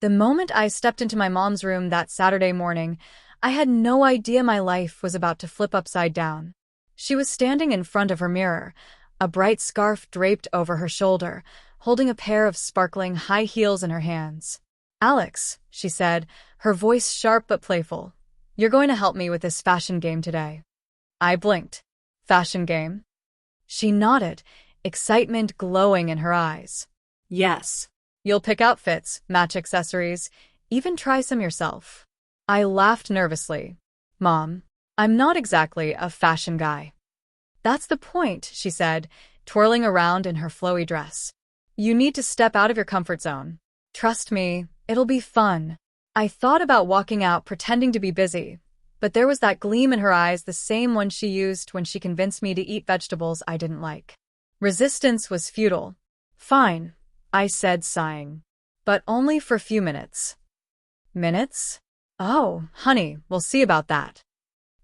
The moment I stepped into my mom's room that Saturday morning, I had no idea my life was about to flip upside down. She was standing in front of her mirror, a bright scarf draped over her shoulder, holding a pair of sparkling high heels in her hands. "Alex," she said, her voice sharp but playful, "you're going to help me with this fashion game today." I blinked. "Fashion game?" She nodded, excitement glowing in her eyes. "Yes. You'll pick outfits, match accessories, even try some yourself." I laughed nervously. "Mom, I'm not exactly a fashion guy." "That's the point," she said, twirling around in her flowy dress. "You need to step out of your comfort zone. Trust me, it'll be fun." I thought about walking out pretending to be busy, but there was that gleam in her eyes, the same one she used when she convinced me to eat vegetables I didn't like. Resistance was futile. "Fine," I said, sighing. "But only for a few minutes." "Minutes? Oh, honey, we'll see about that."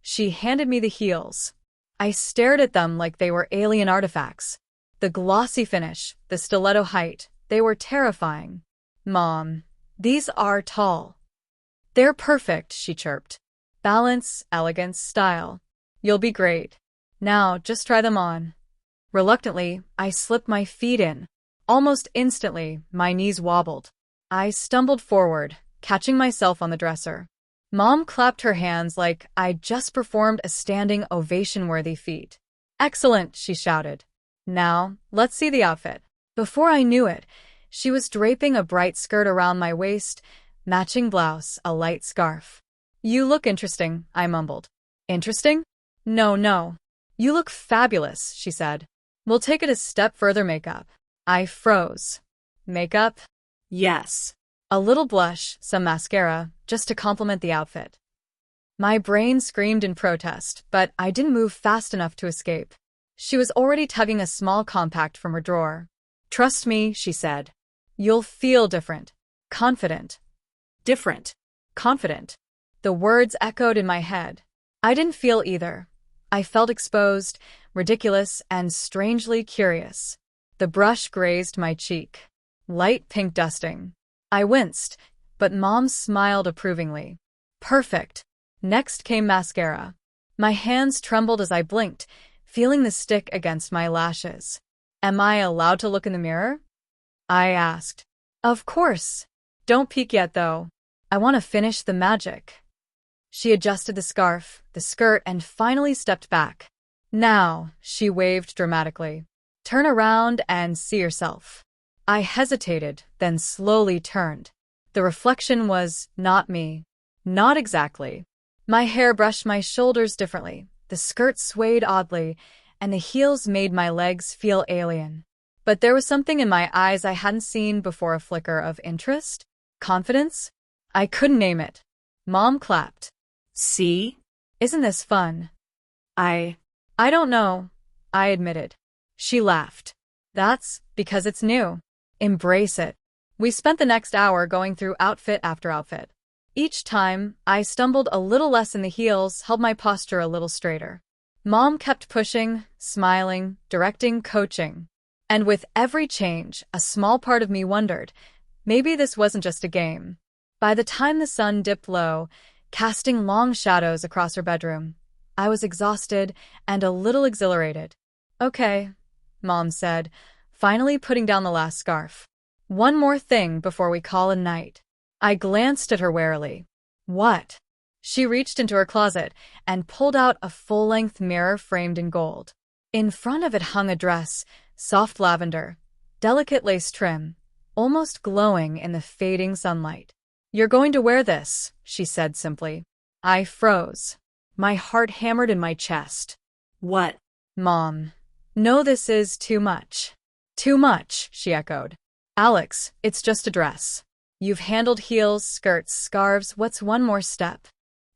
She handed me the heels. I stared at them like they were alien artifacts. The glossy finish, the stiletto height, they were terrifying. "Mom, these are tall." "They're perfect," she chirped. "Balance, elegance, style. You'll be great. Now, just try them on." Reluctantly, I slipped my feet in. Almost instantly, my knees wobbled. I stumbled forward, catching myself on the dresser. Mom clapped her hands like I'd just performed a standing ovation-worthy feat. "Excellent," she shouted. "Now, let's see the outfit." Before I knew it, she was draping a bright skirt around my waist, matching blouse, a light scarf. "You look interesting," I mumbled. "Interesting? No. You look fabulous," she said. "We'll take it a step further, makeup." I froze. "Makeup?" "Yes. A little blush, some mascara, just to complement the outfit." My brain screamed in protest, but I didn't move fast enough to escape. She was already tugging a small compact from her drawer. "Trust me," she said. "You'll feel different. Confident." Different. Confident. The words echoed in my head. I didn't feel either. I felt exposed, ridiculous, and strangely curious. The brush grazed my cheek. Light pink dusting. I winced, but Mom smiled approvingly. "Perfect." Next came mascara. My hands trembled as I blinked, feeling the stick against my lashes. "Am I allowed to look in the mirror?" I asked. "Of course. Don't peek yet, though. I want to finish the magic." She adjusted the scarf, the skirt, and finally stepped back. "Now," she waved dramatically. "Turn around and see yourself." I hesitated, then slowly turned. The reflection was not me. Not exactly. My hair brushed my shoulders differently, the skirt swayed oddly, and the heels made my legs feel alien. But there was something in my eyes I hadn't seen before, a flicker of interest? Confidence? I couldn't name it. Mom clapped. "See? Isn't this fun?" I don't know," I admitted. She laughed. "That's because it's new. Embrace it." We spent the next hour going through outfit after outfit. Each time, I stumbled a little less in the heels, held my posture a little straighter. Mom kept pushing, smiling, directing, coaching. And with every change, a small part of me wondered, maybe this wasn't just a game. By the time the sun dipped low, casting long shadows across her bedroom, I was exhausted and a little exhilarated. "Okay," Mom said, finally putting down the last scarf. "One more thing before we call a night." I glanced at her warily. "What?" She reached into her closet and pulled out a full-length mirror framed in gold. In front of it hung a dress, soft lavender, delicate lace trim, almost glowing in the fading sunlight. "You're going to wear this," she said simply. I froze. My heart hammered in my chest. "What?" "Mom. No, this is too much." "Too much," she echoed. "Alex, it's just a dress. You've handled heels, skirts, scarves. What's one more step?"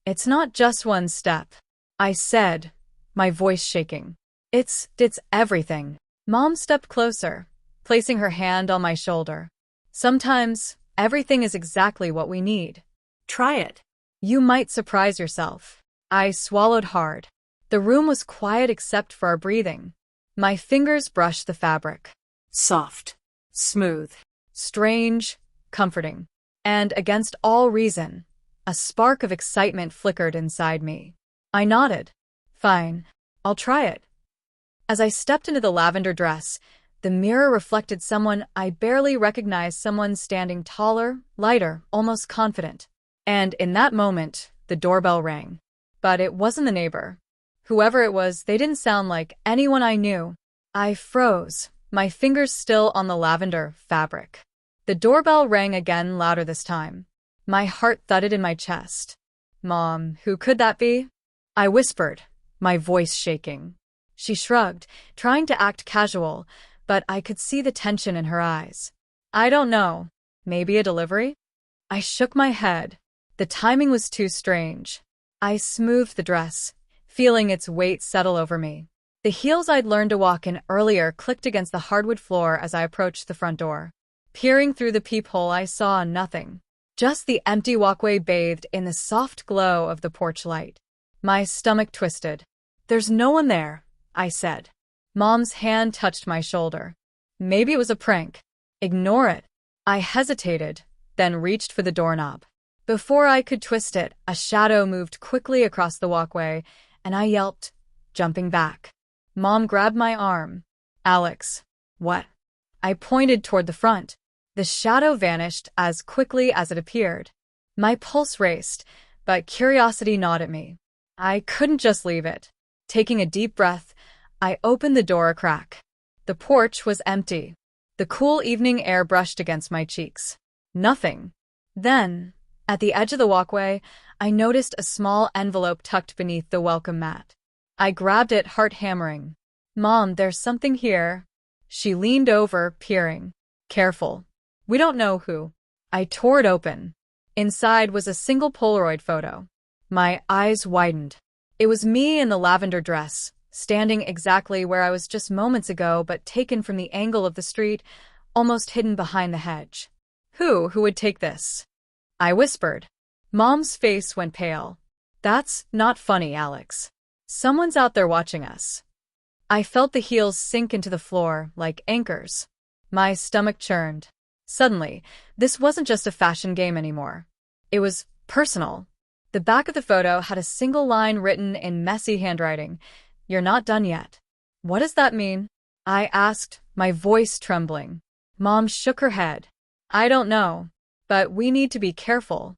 "It's not just one step," I said, my voice shaking. It's everything." Mom stepped closer, placing her hand on my shoulder. "Sometimes, everything is exactly what we need. Try it. You might surprise yourself." I swallowed hard. The room was quiet except for our breathing. My fingers brushed the fabric. Soft, smooth, strange, comforting. And against all reason, a spark of excitement flickered inside me. I nodded. Fine, I'll try it. As I stepped into the lavender dress, the mirror reflected someone I barely recognized, someone standing taller, lighter, almost confident. And in that moment, the doorbell rang. But it wasn't the neighbor. Whoever it was, they didn't sound like anyone I knew. I froze, my fingers still on the lavender fabric. The doorbell rang again, louder this time. My heart thudded in my chest. Mom, who could that be? I whispered, my voice shaking. She shrugged, trying to act casual, but I could see the tension in her eyes. I don't know. Maybe a delivery? I shook my head. The timing was too strange. I smoothed the dress, feeling its weight settle over me. The heels I'd learned to walk in earlier clicked against the hardwood floor as I approached the front door. Peering through the peephole, I saw nothing. Just the empty walkway bathed in the soft glow of the porch light. My stomach twisted. There's no one there, I said. Mom's hand touched my shoulder. Maybe it was a prank. Ignore it. I hesitated, then reached for the doorknob. Before I could twist it, a shadow moved quickly across the walkway, and I yelped, jumping back. Mom grabbed my arm. Alex. What? I pointed toward the front. The shadow vanished as quickly as it appeared. My pulse raced, but curiosity gnawed at me. I couldn't just leave it. Taking a deep breath, I opened the door a crack. The porch was empty. The cool evening air brushed against my cheeks. Nothing. Then, at the edge of the walkway, I noticed a small envelope tucked beneath the welcome mat. I grabbed it, heart hammering. Mom, there's something here. She leaned over, peering. Careful. We don't know who. I tore it open. Inside was a single Polaroid photo. My eyes widened. It was me in the lavender dress, standing exactly where I was just moments ago, but taken from the angle of the street, almost hidden behind the hedge. Who would take this? I whispered. Mom's face went pale. That's not funny, Alex. Someone's out there watching us. I felt the heels sink into the floor like anchors. My stomach churned. Suddenly, this wasn't just a fashion game anymore. It was personal. The back of the photo had a single line written in messy handwriting. You're not done yet. What does that mean? I asked, my voice trembling. Mom shook her head. I don't know, but we need to be careful.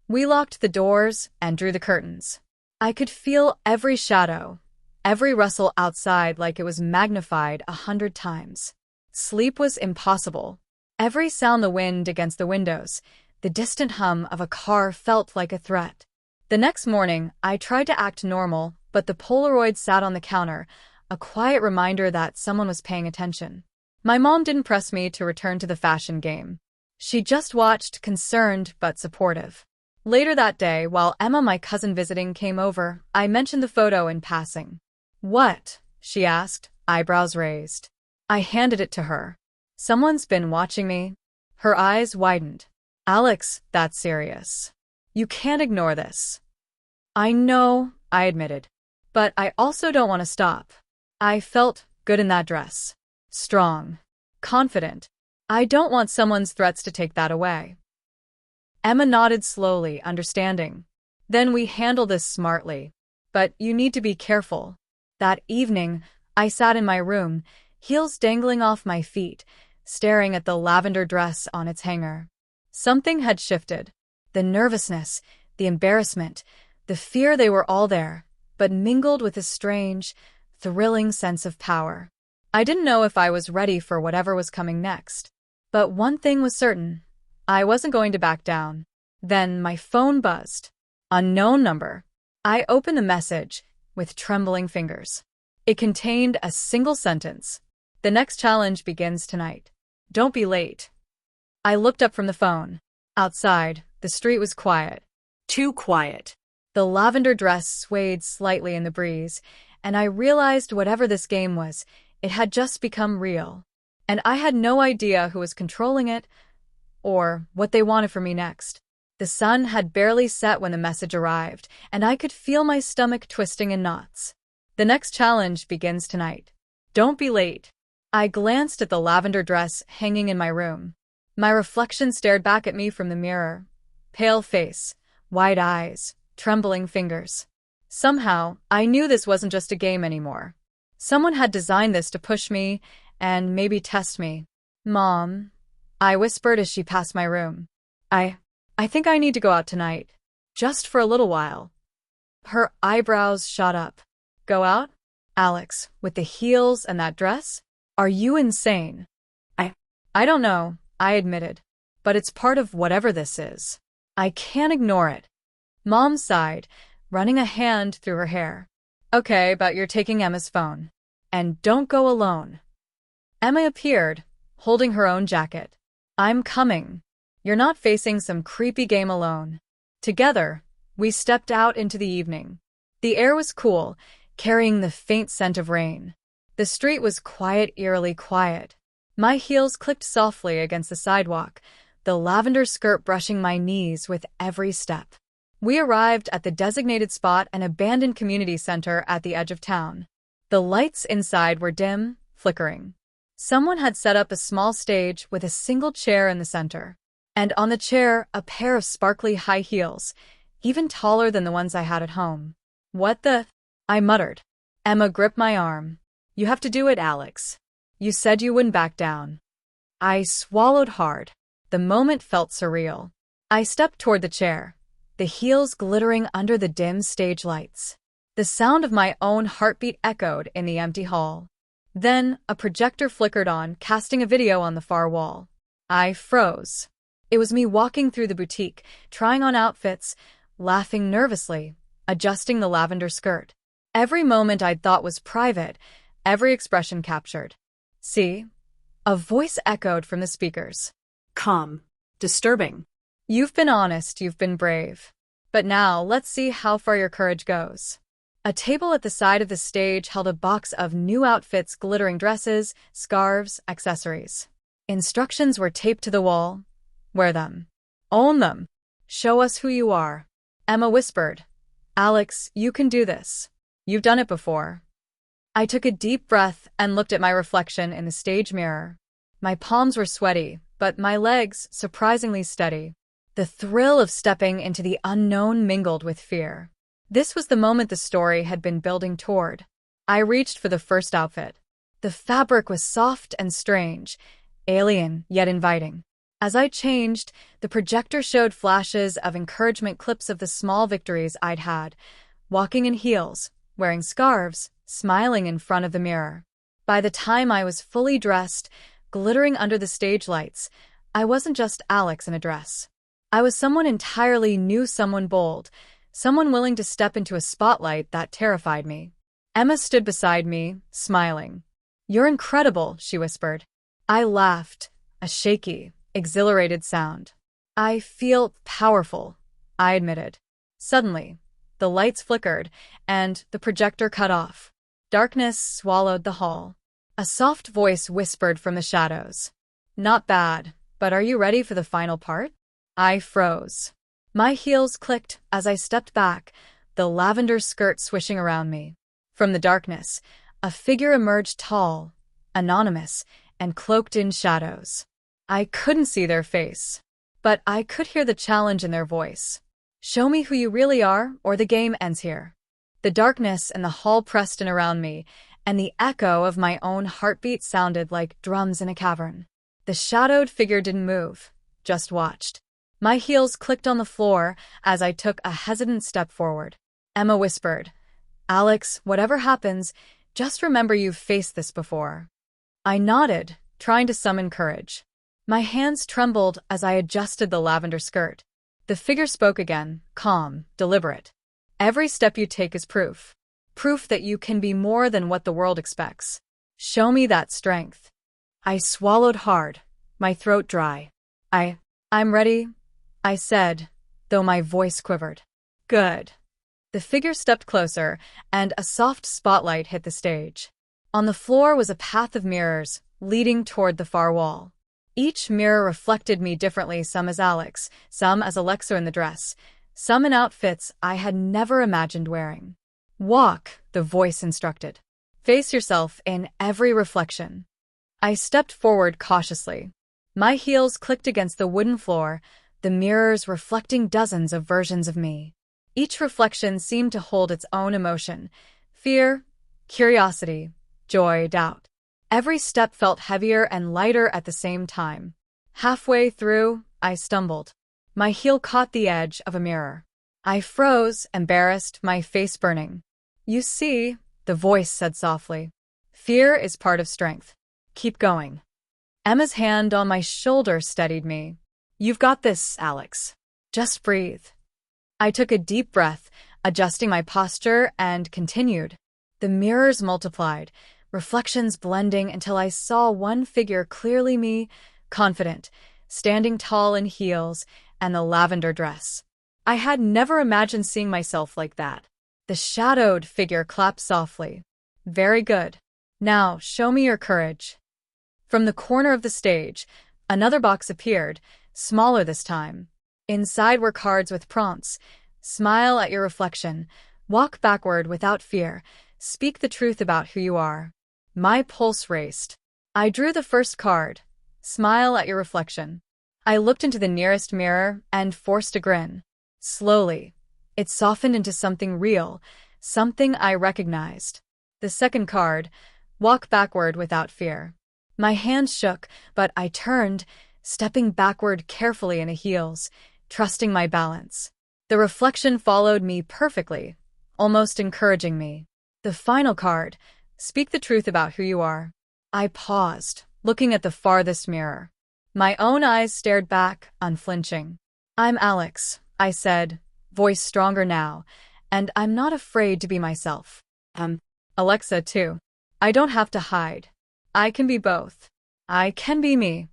We locked the doors and drew the curtains. I could feel every shadow, every rustle outside like it was magnified 100 times. Sleep was impossible. Every sound, the wind against the windows, the distant hum of a car felt like a threat. The next morning, I tried to act normal, but the Polaroid sat on the counter, a quiet reminder that someone was paying attention. My mom didn't press me to return to the fashion game. She just watched, concerned but supportive. Later that day, while Emma, my cousin visiting, came over, I mentioned the photo in passing. What? She asked, eyebrows raised. I handed it to her. Someone's been watching me. Her eyes widened. Alex, that's serious. You can't ignore this. I know, I admitted. But I also don't want to stop. I felt good in that dress. Strong. Confident. I don't want someone's threats to take that away. Emma nodded slowly, understanding. Then we handle this smartly. But you need to be careful. That evening, I sat in my room, heels dangling off my feet, staring at the lavender dress on its hanger. Something had shifted. The nervousness, the embarrassment, the fear, they were all there, but mingled with a strange, thrilling sense of power. I didn't know if I was ready for whatever was coming next. But one thing was certain. I wasn't going to back down. Then my phone buzzed. Unknown number. I opened the message with trembling fingers. It contained a single sentence. The next challenge begins tonight. Don't be late. I looked up from the phone. Outside, the street was quiet. Too quiet. The lavender dress swayed slightly in the breeze, and I realized whatever this game was, it had just become real. And I had no idea who was controlling it or what they wanted from me next. The sun had barely set when the message arrived, and I could feel my stomach twisting in knots. The next challenge begins tonight. Don't be late. I glanced at the lavender dress hanging in my room. My reflection stared back at me from the mirror. Pale face, wide eyes, trembling fingers. Somehow, I knew this wasn't just a game anymore. Someone had designed this to push me and maybe test me. "Mom," I whispered as she passed my room. I think I need to go out tonight. Just for a little while." Her eyebrows shot up. "Go out? Alex, with the heels and that dress? Are you insane?" I don't know," I admitted. "But it's part of whatever this is. I can't ignore it." Mom sighed, running a hand through her hair. "Okay, but you're taking Emma's phone. And don't go alone." Emma appeared, holding her own jacket. "I'm coming. You're not facing some creepy game alone." Together, we stepped out into the evening. The air was cool, carrying the faint scent of rain. The street was quiet, eerily quiet. My heels clicked softly against the sidewalk, the lavender skirt brushing my knees with every step. We arrived at the designated spot, an abandoned community center at the edge of town. The lights inside were dim, flickering. Someone had set up a small stage with a single chair in the center. And on the chair, a pair of sparkly high heels, even taller than the ones I had at home. "What the?" I muttered. Emma gripped my arm. "You have to do it, Alex. You said you wouldn't back down." I swallowed hard. The moment felt surreal. I stepped toward the chair, the heels glittering under the dim stage lights. The sound of my own heartbeat echoed in the empty hall. Then, a projector flickered on, casting a video on the far wall. I froze. It was me walking through the boutique, trying on outfits, laughing nervously, adjusting the lavender skirt. Every moment I'd thought was private, every expression captured. "See?" A voice echoed from the speakers. "Calm. Disturbing. You've been honest, you've been brave. But now, let's see how far your courage goes." A table at the side of the stage held a box of new outfits, glittering dresses, scarves, accessories. Instructions were taped to the wall. "Wear them. Own them. Show us who you are." Emma whispered. "Alex, you can do this. You've done it before." I took a deep breath and looked at my reflection in the stage mirror. My palms were sweaty, but my legs surprisingly steady. The thrill of stepping into the unknown mingled with fear. This was the moment the story had been building toward. I reached for the first outfit. The fabric was soft and strange, alien yet inviting. As I changed, the projector showed flashes of encouragement, clips of the small victories I'd had, walking in heels, wearing scarves, smiling in front of the mirror. By the time I was fully dressed, glittering under the stage lights, I wasn't just Alex in a dress. I was someone entirely new, someone bold, someone willing to step into a spotlight that terrified me. Emma stood beside me, smiling. "You're incredible," she whispered. I laughed, a shaky, exhilarated sound. "I feel powerful," I admitted. Suddenly, the lights flickered, and the projector cut off. Darkness swallowed the hall. A soft voice whispered from the shadows. "Not bad, but are you ready for the final part?" I froze. My heels clicked as I stepped back, the lavender skirt swishing around me. From the darkness, a figure emerged, tall, anonymous, and cloaked in shadows. I couldn't see their face, but I could hear the challenge in their voice. "Show me who you really are, or the game ends here." The darkness and the hall pressed in around me, and the echo of my own heartbeat sounded like drums in a cavern. The shadowed figure didn't move, just watched. My heels clicked on the floor as I took a hesitant step forward. Emma whispered, "Alex, whatever happens, just remember you've faced this before." I nodded, trying to summon courage. My hands trembled as I adjusted the lavender skirt. The figure spoke again, calm, deliberate. "Every step you take is proof. Proof that you can be more than what the world expects. Show me that strength." I swallowed hard, my throat dry. I'm ready," I said, though my voice quivered. "Good." The figure stepped closer, and a soft spotlight hit the stage. On the floor was a path of mirrors, leading toward the far wall. Each mirror reflected me differently, some as Alex, some as Alexa in the dress, some in outfits I had never imagined wearing. "Walk," the voice instructed. "Face yourself in every reflection." I stepped forward cautiously. My heels clicked against the wooden floor, the mirrors reflecting dozens of versions of me. Each reflection seemed to hold its own emotion: fear, curiosity, joy, doubt. Every step felt heavier and lighter at the same time. Halfway through, I stumbled. My heel caught the edge of a mirror. I froze, embarrassed, my face burning. "You see," the voice said softly, "fear is part of strength. Keep going." Emma's hand on my shoulder steadied me. "You've got this, Alex. Just breathe." I took a deep breath, adjusting my posture, and continued. The mirrors multiplied, reflections blending until I saw one figure clearly: me, confident, standing tall in heels and the lavender dress. I had never imagined seeing myself like that. The shadowed figure clapped softly. "Very good. Now, show me your courage." From the corner of the stage, another box appeared, smaller this time. Inside were cards with prompts: smile at your reflection, walk backward without fear, speak the truth about who you are. My pulse raced. I drew the first card: smile at your reflection. I looked into the nearest mirror and forced a grin. Slowly, it softened into something real, something I recognized. The second card: walk backward without fear. My hand shook, but I turned, stepping backward carefully in the heels, trusting my balance. The reflection followed me perfectly, almost encouraging me. The final card: speak the truth about who you are. I paused, looking at the farthest mirror. My own eyes stared back, unflinching. "I'm Alex," I said, voice stronger now, "and I'm not afraid to be myself. Alexa, too. I don't have to hide. I can be both. I can be me."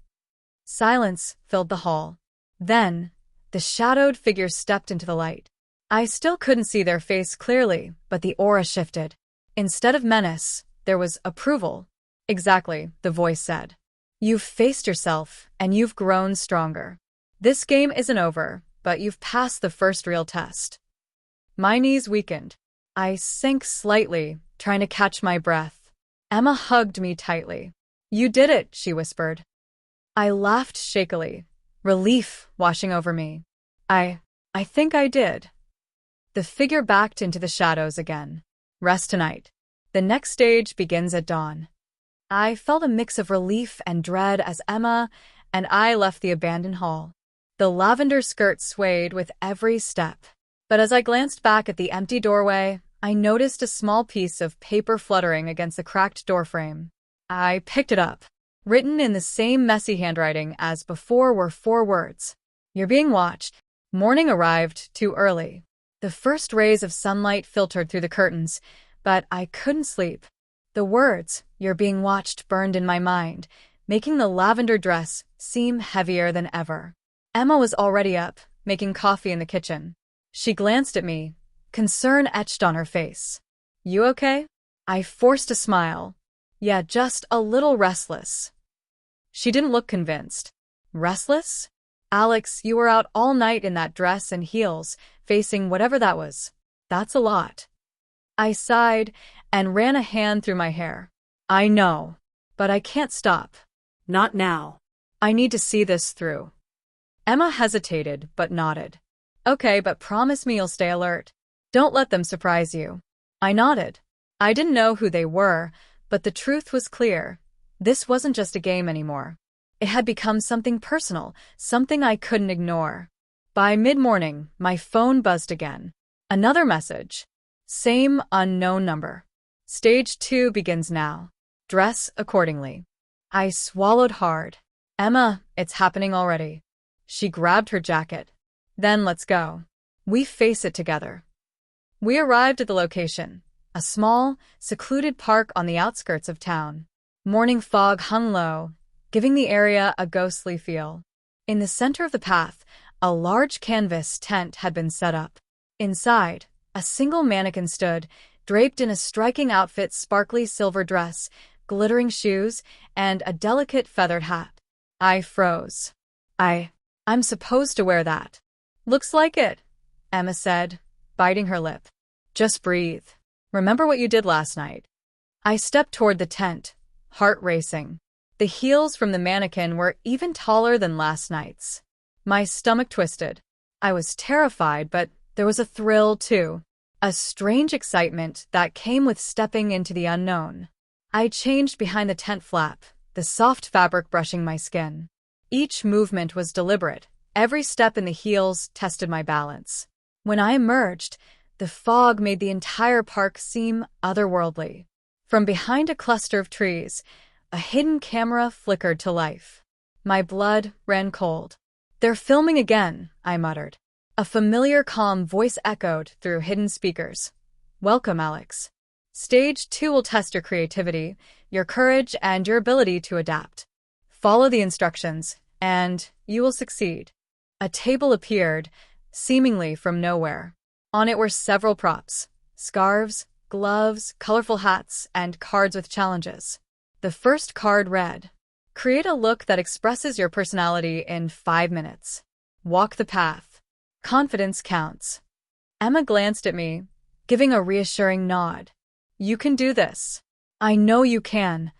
Silence filled the hall. Then, the shadowed figures stepped into the light. I still couldn't see their face clearly, but the aura shifted. Instead of menace, there was approval. "Exactly," the voice said. "You've faced yourself, and you've grown stronger. This game isn't over, but you've passed the first real test." My knees weakened. I sank slightly, trying to catch my breath. Emma hugged me tightly. "You did it," she whispered. I laughed shakily, relief washing over me. I think I did." The figure backed into the shadows again. "Rest tonight. The next stage begins at dawn." I felt a mix of relief and dread as Emma and I left the abandoned hall. The lavender skirt swayed with every step. But as I glanced back at the empty doorway, I noticed a small piece of paper fluttering against the cracked doorframe. I picked it up. Written in the same messy handwriting as before were 4 words: "You're being watched." Morning arrived too early. The first rays of sunlight filtered through the curtains, but I couldn't sleep. The words, "You're being watched," burned in my mind, making the lavender dress seem heavier than ever. Emma was already up, making coffee in the kitchen. She glanced at me, concern etched on her face. "You okay?" I forced a smile. "Yeah, just a little restless." She didn't look convinced. "Restless? Alex, you were out all night in that dress and heels, facing whatever that was. That's a lot." I sighed and ran a hand through my hair. "I know, but I can't stop. Not now. I need to see this through." Emma hesitated, but nodded. "Okay, but promise me you'll stay alert. Don't let them surprise you." I nodded. I didn't know who they were, but the truth was clear. This wasn't just a game anymore. It had become something personal, something I couldn't ignore. By mid-morning, my phone buzzed again. Another message. Same unknown number. "Stage 2 begins now. Dress accordingly." I swallowed hard. "Emma, it's happening already." She grabbed her jacket. "Then let's go. We face it together." We arrived at the location, a small, secluded park on the outskirts of town. Morning fog hung low, giving the area a ghostly feel. In the center of the path, a large canvas tent had been set up. Inside, a single mannequin stood, draped in a striking outfit: sparkly silver dress, glittering shoes, and a delicate feathered hat. I froze. I'm supposed to wear that." "Looks like it," Emma said, biting her lip. "Just breathe. Remember what you did last night." I stepped toward the tent, heart racing. The heels from the mannequin were even taller than last night's. My stomach twisted. I was terrified, but there was a thrill too. A strange excitement that came with stepping into the unknown. I changed behind the tent flap, the soft fabric brushing my skin. Each movement was deliberate. Every step in the heels tested my balance. When I emerged, the fog made the entire park seem otherworldly. From behind a cluster of trees, a hidden camera flickered to life. My blood ran cold. "They're filming again," I muttered. A familiar calm voice echoed through hidden speakers. "Welcome, Alex. Stage 2 will test your creativity, your courage, and your ability to adapt. Follow the instructions, and you will succeed." A table appeared, seemingly from nowhere. On it were several props: scarves, gloves, colorful hats, and cards with challenges. The first card read, "Create a look that expresses your personality in 5 minutes. Walk the path. Confidence counts." Emma glanced at me, giving a reassuring nod. "You can do this." "I know you can."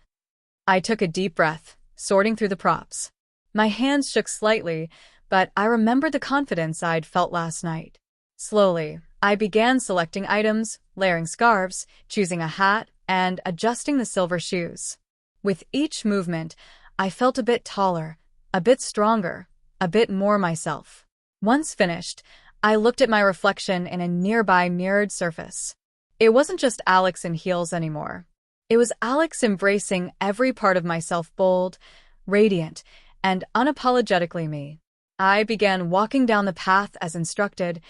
I took a deep breath, sorting through the props. My hands shook slightly, but I remembered the confidence I'd felt last night. Slowly, I began selecting items, layering scarves, choosing a hat, and adjusting the silver shoes. With each movement, I felt a bit taller, a bit stronger, a bit more myself. Once finished, I looked at my reflection in a nearby mirrored surface. It wasn't just Alex in heels anymore. It was Alex embracing every part of myself, bold, radiant, and unapologetically me. I began walking down the path as instructed,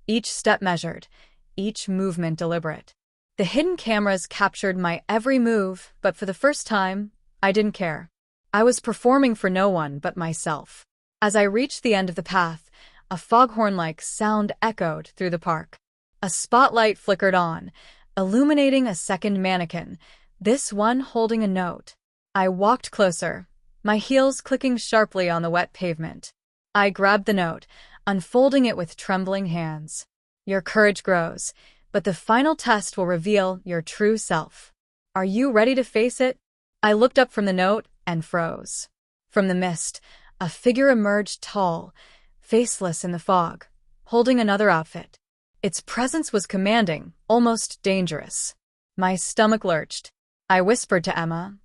each step measured, each movement deliberate. The hidden cameras captured my every move, but for the first time, I didn't care. I was performing for no one but myself. As I reached the end of the path, a foghorn-like sound echoed through the park. A spotlight flickered on, illuminating a second mannequin, this one holding a note. I walked closer, my heels clicking sharply on the wet pavement. I grabbed the note, unfolding it with trembling hands. "Your courage grows, but the final test will reveal your true self. Are you ready to face it?" I looked up from the note and froze. From the mist, a figure emerged, tall, faceless in the fog, holding another outfit. Its presence was commanding, almost dangerous. My stomach lurched. I whispered to Emma,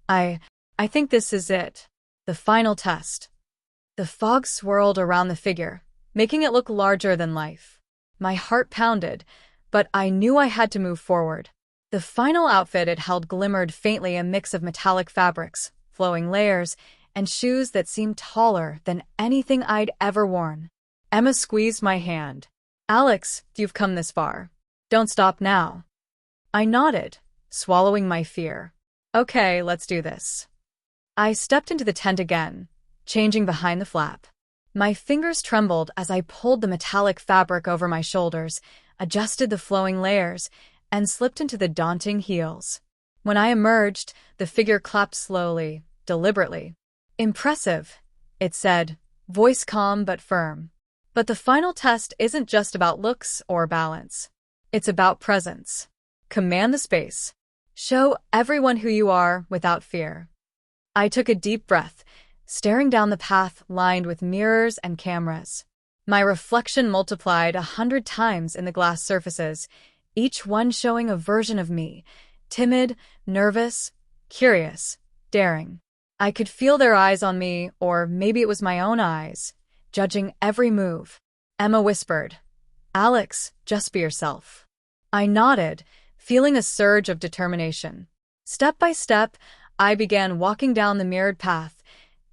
I think this is it. The final test." The fog swirled around the figure, making it look larger than life. My heart pounded, but I knew I had to move forward. The final outfit it held glimmered faintly, a mix of metallic fabrics, flowing layers, and shoes that seemed taller than anything I'd ever worn. Emma squeezed my hand. "Alex, you've come this far. Don't stop now." I nodded, swallowing my fear. "Okay, let's do this." I stepped into the tent again, changing behind the flap. My fingers trembled as I pulled the metallic fabric over my shoulders, adjusted the flowing layers, and slipped into the daunting heels. When I emerged, the figure clapped slowly, deliberately. "Impressive," it said, voice calm but firm. But the final test isn't just about looks or balance. It's about presence. Command the space. Show everyone who you are without fear. I took a deep breath, staring down the path lined with mirrors and cameras. My reflection multiplied 100 times in the glass surfaces, each one showing a version of me, timid, nervous, curious, daring. I could feel their eyes on me, or maybe it was my own eyes, judging every move. Emma whispered, "Alex, just be yourself." I nodded, feeling a surge of determination. Step by step, I began walking down the mirrored path,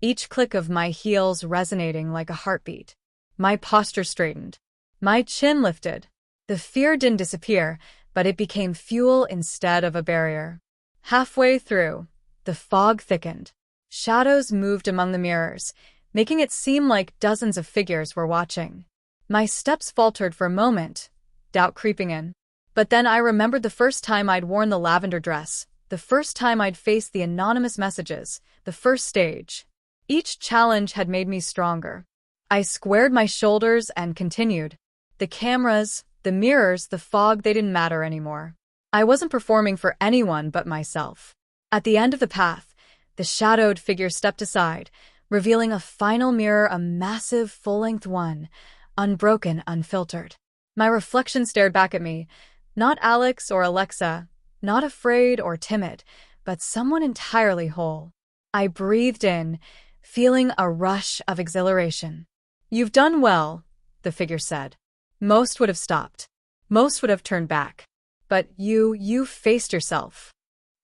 each click of my heels resonating like a heartbeat. My posture straightened. My chin lifted. The fear didn't disappear, but it became fuel instead of a barrier. Halfway through, the fog thickened. Shadows moved among the mirrors, making it seem like dozens of figures were watching. My steps faltered for a moment, doubt creeping in. But then I remembered the first time I'd worn the lavender dress, the first time I'd faced the anonymous messages, the first stage. Each challenge had made me stronger. I squared my shoulders and continued. The cameras, the mirrors, the fog, they didn't matter anymore. I wasn't performing for anyone but myself. At the end of the path, The shadowed figure stepped aside, revealing a final mirror, a massive, full-length one, unbroken, unfiltered. My reflection stared back at me, not Alex or Alexa, not afraid or timid, but someone entirely whole. I breathed in, feeling a rush of exhilaration. "You've done well," the figure said. "Most would have stopped. Most would have turned back. But you faced yourself."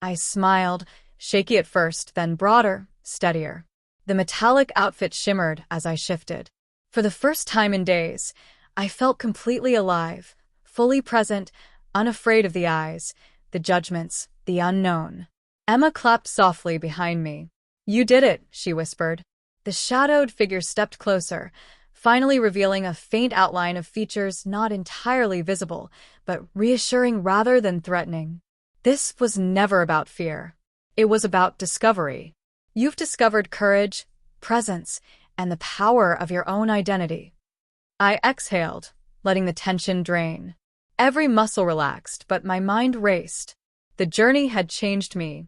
I smiled, shaky at first, then broader, steadier. The metallic outfit shimmered as I shifted. For the first time in days, I felt completely alive, fully present, unafraid of the eyes, the judgments, the unknown. Emma clapped softly behind me. "You did it," she whispered. The shadowed figure stepped closer, finally revealing a faint outline of features not entirely visible, but reassuring rather than threatening. This was never about fear. It was about discovery. "You've discovered courage, presence, and the power of your own identity." I exhaled, letting the tension drain. Every muscle relaxed, but my mind raced. The journey had changed me.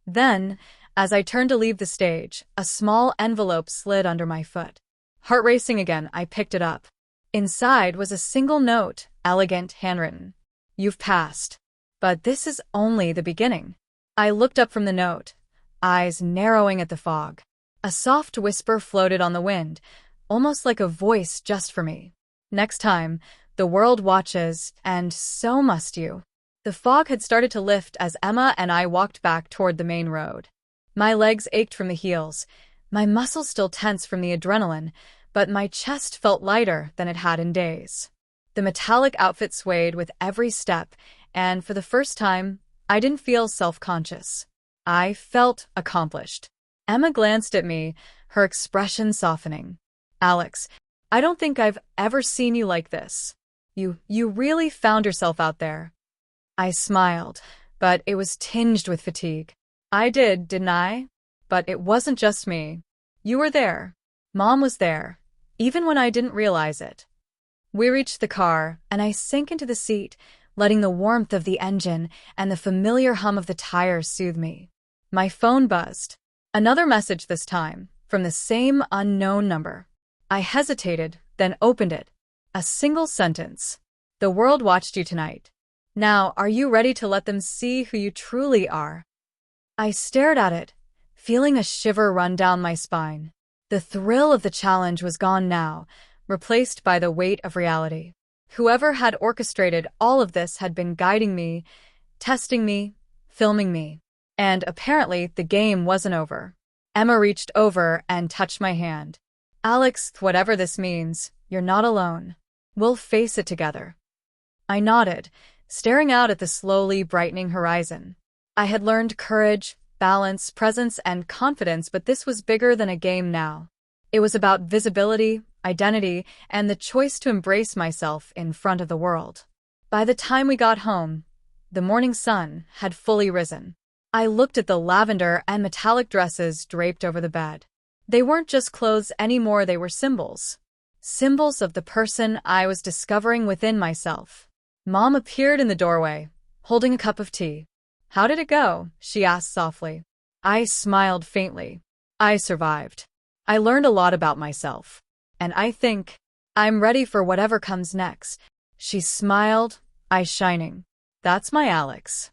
Then, as I turned to leave the stage, a small envelope slid under my foot. Heart racing again, I picked it up. Inside was a single note, elegant, handwritten. "You've passed. But this is only the beginning." I looked up from the note, eyes narrowing at the fog. A soft whisper floated on the wind, almost like a voice just for me. "Next time, the world watches, and so must you." The fog had started to lift as Emma and I walked back toward the main road. My legs ached from the heels, my muscles still tense from the adrenaline, but my chest felt lighter than it had in days. The metallic outfit swayed with every step, and for the first time, I didn't feel self-conscious. I felt accomplished. Emma glanced at me, her expression softening. "Alex, I don't think I've ever seen you like this. You really found yourself out there." I smiled, but it was tinged with fatigue. "I didn't I? But it wasn't just me. You were there. Mom was there, even when I didn't realize it." We reached the car, and I sank into the seat, letting the warmth of the engine and the familiar hum of the tires soothe me. My phone buzzed. Another message this time, from the same unknown number. I hesitated, then opened it. A single sentence. "The world watched you tonight. Now, are you ready to let them see who you truly are?" I stared at it, feeling a shiver run down my spine. The thrill of the challenge was gone now, replaced by the weight of reality. Whoever had orchestrated all of this had been guiding me, testing me, filming me. And apparently the game wasn't over. Emma reached over and touched my hand. "Alex, whatever this means, you're not alone. We'll face it together." I nodded, staring out at the slowly brightening horizon. I had learned courage, balance, presence, and confidence, but this was bigger than a game now. It was about visibility, identity, and the choice to embrace myself in front of the world. By the time we got home, the morning sun had fully risen. I looked at the lavender and metallic dresses draped over the bed. They weren't just clothes anymore, they were symbols. Symbols of the person I was discovering within myself. Mom appeared in the doorway, holding a cup of tea. "How did it go?" she asked softly. I smiled faintly. "I survived. I learned a lot about myself. And I think I'm ready for whatever comes next." She smiled, eyes shining. "That's my Alex."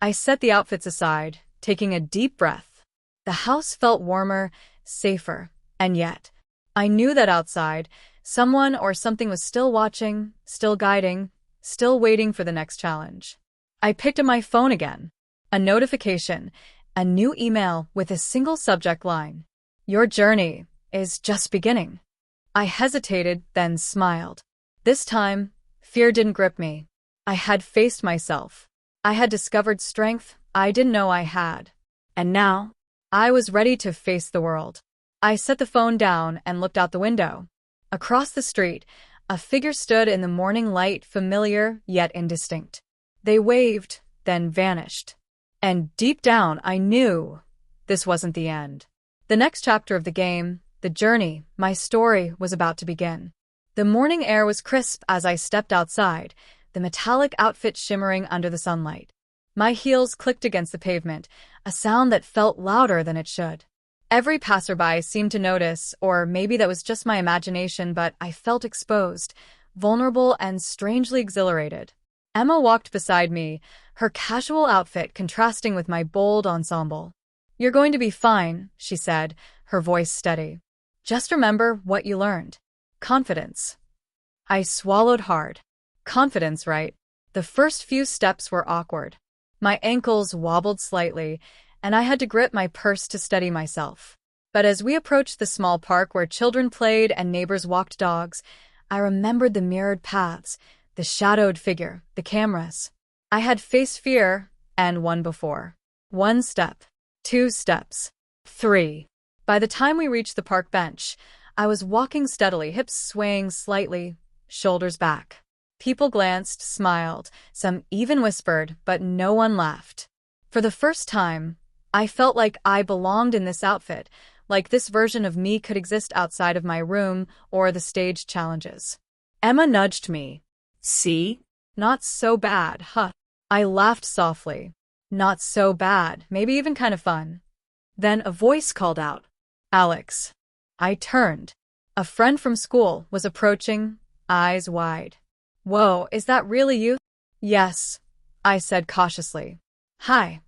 I set the outfits aside, taking a deep breath. The house felt warmer, safer, and yet, I knew that outside, someone or something was still watching, still guiding, still waiting for the next challenge. I picked up my phone again. A notification, a new email with a single subject line. "Your journey is just beginning." I hesitated, then smiled. This time, fear didn't grip me. I had faced myself. I had discovered strength I didn't know I had. And now, I was ready to face the world. I set the phone down and looked out the window. Across the street, a figure stood in the morning light, familiar yet indistinct. They waved, then vanished. And deep down, I knew this wasn't the end. The next chapter of the game, the journey, my story, was about to begin. The morning air was crisp as I stepped outside, the metallic outfit shimmering under the sunlight. My heels clicked against the pavement, a sound that felt louder than it should. Every passerby seemed to notice, or maybe that was just my imagination, but I felt exposed, vulnerable, and strangely exhilarated. Emma walked beside me, her casual outfit contrasting with my bold ensemble. "You're going to be fine," she said, her voice steady. "Just remember what you learned. Confidence." I swallowed hard. Confidence, right? The first few steps were awkward. My ankles wobbled slightly, and I had to grip my purse to steady myself. But as we approached the small park where children played and neighbors walked dogs, I remembered the mirrored paths, the shadowed figure, the cameras. I had faced fear, and won before. 1 step, 2 steps, 3. By the time we reached the park bench, I was walking steadily, hips swaying slightly, shoulders back. People glanced, smiled, some even whispered, but no one laughed. For the first time, I felt like I belonged in this outfit, like this version of me could exist outside of my room or the stage challenges. Emma nudged me. "See? Not so bad, huh?" I laughed softly. Not so bad, maybe even kind of fun. Then a voice called out, "Alex." I turned. A friend from school was approaching, eyes wide. "Whoa, is that really you?" "Yes," I said cautiously. "Hi."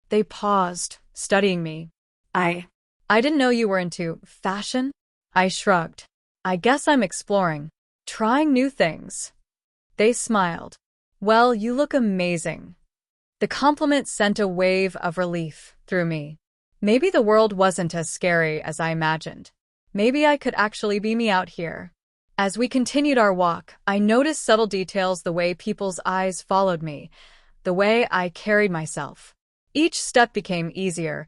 They paused, studying me. I didn't know you were into fashion." I shrugged. "I guess I'm exploring, trying new things." They smiled. "Well, you look amazing." The compliment sent a wave of relief through me. Maybe the world wasn't as scary as I imagined. Maybe I could actually be me out here. As we continued our walk, I noticed subtle details, the way people's eyes followed me, the way I carried myself. Each step became easier,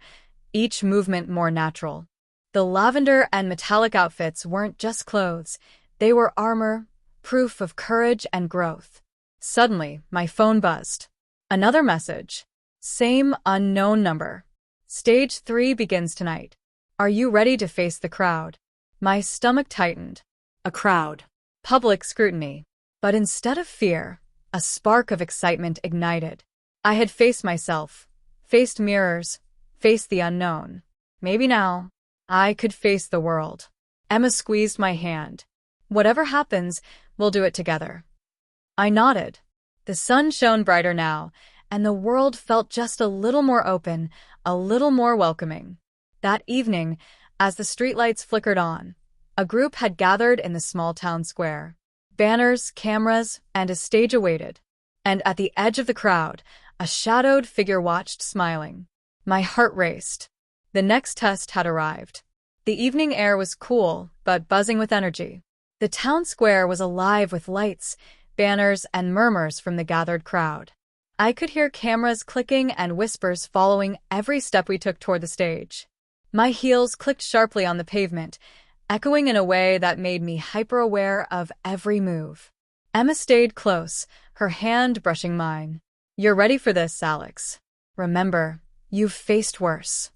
each movement more natural. The lavender and metallic outfits weren't just clothes, they were armor, proof of courage and growth. Suddenly, my phone buzzed. Another message. Same unknown number. "Stage 3 begins tonight. Are you ready to face the crowd?" My stomach tightened. A crowd. Public scrutiny. But instead of fear, a spark of excitement ignited. I had faced myself, faced mirrors, faced the unknown. Maybe now, I could face the world. Emma squeezed my hand. "Whatever happens, we'll do it together." I nodded. The sun shone brighter now, and the world felt just a little more open, a little more welcoming. That evening, as the streetlights flickered on, a group had gathered in the small town square. Banners, cameras, and a stage awaited. And at the edge of the crowd, a shadowed figure watched, smiling. My heart raced. The next test had arrived. The evening air was cool, but buzzing with energy. The town square was alive with lights, banners, and murmurs from the gathered crowd. I could hear cameras clicking and whispers following every step we took toward the stage. My heels clicked sharply on the pavement, echoing in a way that made me hyper-aware of every move. Emma stayed close, her hand brushing mine. "You're ready for this, Alex. Remember, you've faced worse."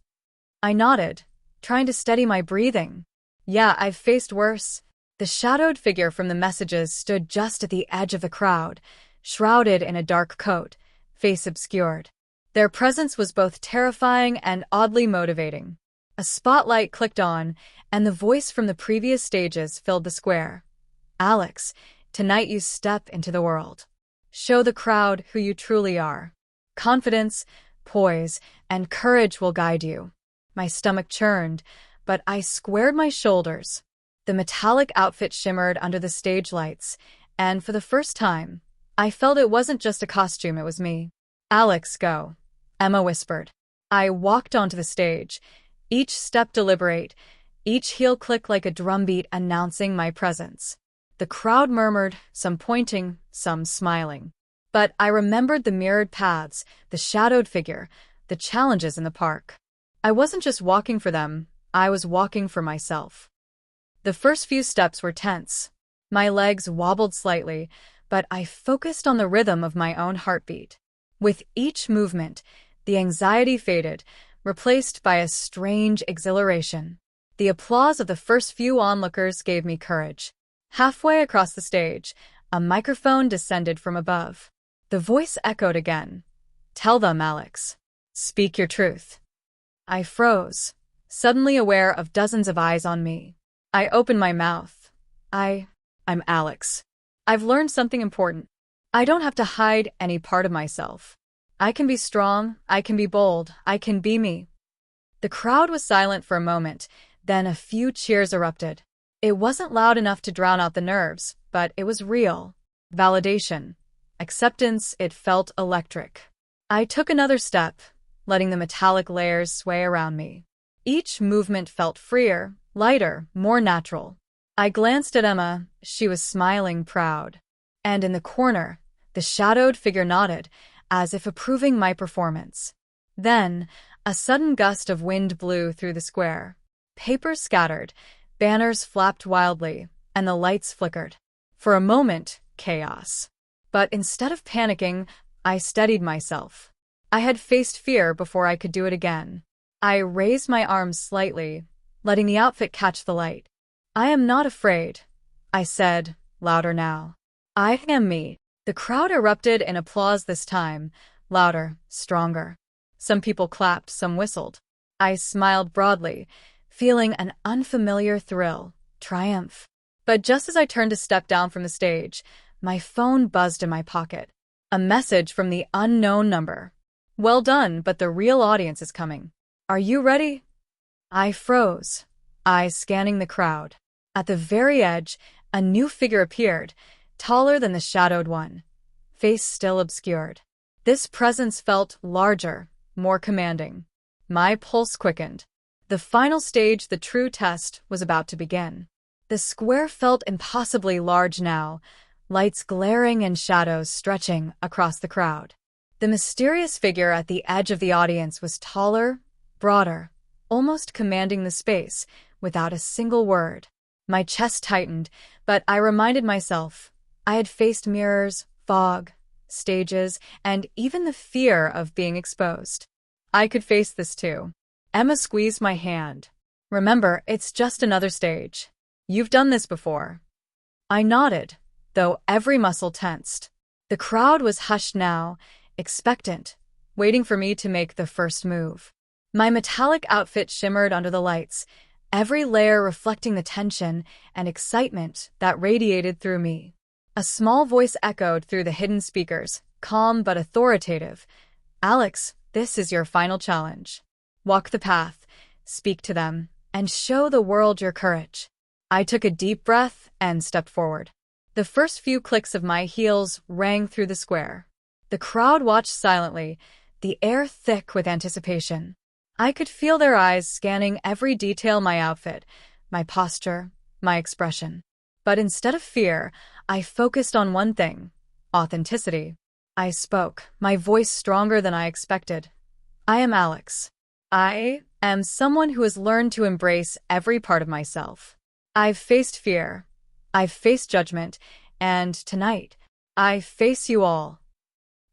I nodded, trying to steady my breathing. "Yeah, I've faced worse." The shadowed figure from the messages stood just at the edge of the crowd, shrouded in a dark coat, face obscured. Their presence was both terrifying and oddly motivating. A spotlight clicked on, and the voice from the previous stages filled the square. "Alex, tonight you step into the world. Show the crowd who you truly are. Confidence, poise, and courage will guide you." My stomach churned, but I squared my shoulders. The metallic outfit shimmered under the stage lights, and for the first time, I felt it wasn't just a costume, it was me. "Alex, go," Emma whispered. I walked onto the stage, each step deliberate, each heel click like a drumbeat announcing my presence. The crowd murmured, some pointing, some smiling. But I remembered the mirrored paths, the shadowed figure, the challenges in the park. I wasn't just walking for them, I was walking for myself. The first few steps were tense. My legs wobbled slightly, but I focused on the rhythm of my own heartbeat. With each movement, the anxiety faded, replaced by a strange exhilaration. The applause of the first few onlookers gave me courage. Halfway across the stage, a microphone descended from above. The voice echoed again. Tell them, Alex. Speak your truth. I froze, suddenly aware of dozens of eyes on me. I opened my mouth. I'm Alex. I've learned something important. I don't have to hide any part of myself. I can be strong, I can be bold, I can be me. The crowd was silent for a moment, then a few cheers erupted. It wasn't loud enough to drown out the nerves, but it was real. Validation. Acceptance, it felt electric. I took another step, letting the metallic layers sway around me. Each movement felt freer, lighter, more natural. I glanced at Emma. She was smiling, proud. And in the corner, the shadowed figure nodded, as if approving my performance. Then, a sudden gust of wind blew through the square. Papers scattered, banners flapped wildly, and the lights flickered. For a moment, chaos. But instead of panicking, I steadied myself. I had faced fear before I could do it again. I raised my arms slightly, letting the outfit catch the light. I am not afraid, I said, louder now. I am me. The crowd erupted in applause this time, louder, stronger. Some people clapped, some whistled. I smiled broadly, feeling an unfamiliar thrill, triumph. But just as I turned to step down from the stage, my phone buzzed in my pocket. A message from the unknown number. Well done, but the real audience is coming. Are you ready? I froze, eyes scanning the crowd. At the very edge, a new figure appeared, taller than the shadowed one, face still obscured. This presence felt larger, more commanding. My pulse quickened. The final stage, the true test, was about to begin. The square felt impossibly large now, lights glaring and shadows stretching across the crowd. The mysterious figure at the edge of the audience was taller, broader, almost commanding the space, without a single word. My chest tightened, but I reminded myself I had faced mirrors, fog, stages, and even the fear of being exposed. I could face this too. Emma squeezed my hand. Remember, it's just another stage. You've done this before. I nodded, though every muscle tensed. The crowd was hushed now, expectant, waiting for me to make the first move. My metallic outfit shimmered under the lights, every layer reflecting the tension and excitement that radiated through me. A small voice echoed through the hidden speakers, calm but authoritative. Alex, this is your final challenge. Walk the path, speak to them, and show the world your courage. I took a deep breath and stepped forward. The first few clicks of my heels rang through the square. The crowd watched silently, the air thick with anticipation. I could feel their eyes scanning every detail: my outfit, my posture, my expression. But instead of fear, I focused on one thing: authenticity. I spoke, my voice stronger than I expected. I am Alex. I am someone who has learned to embrace every part of myself. I've faced fear, I've faced judgment, and tonight, I face you all.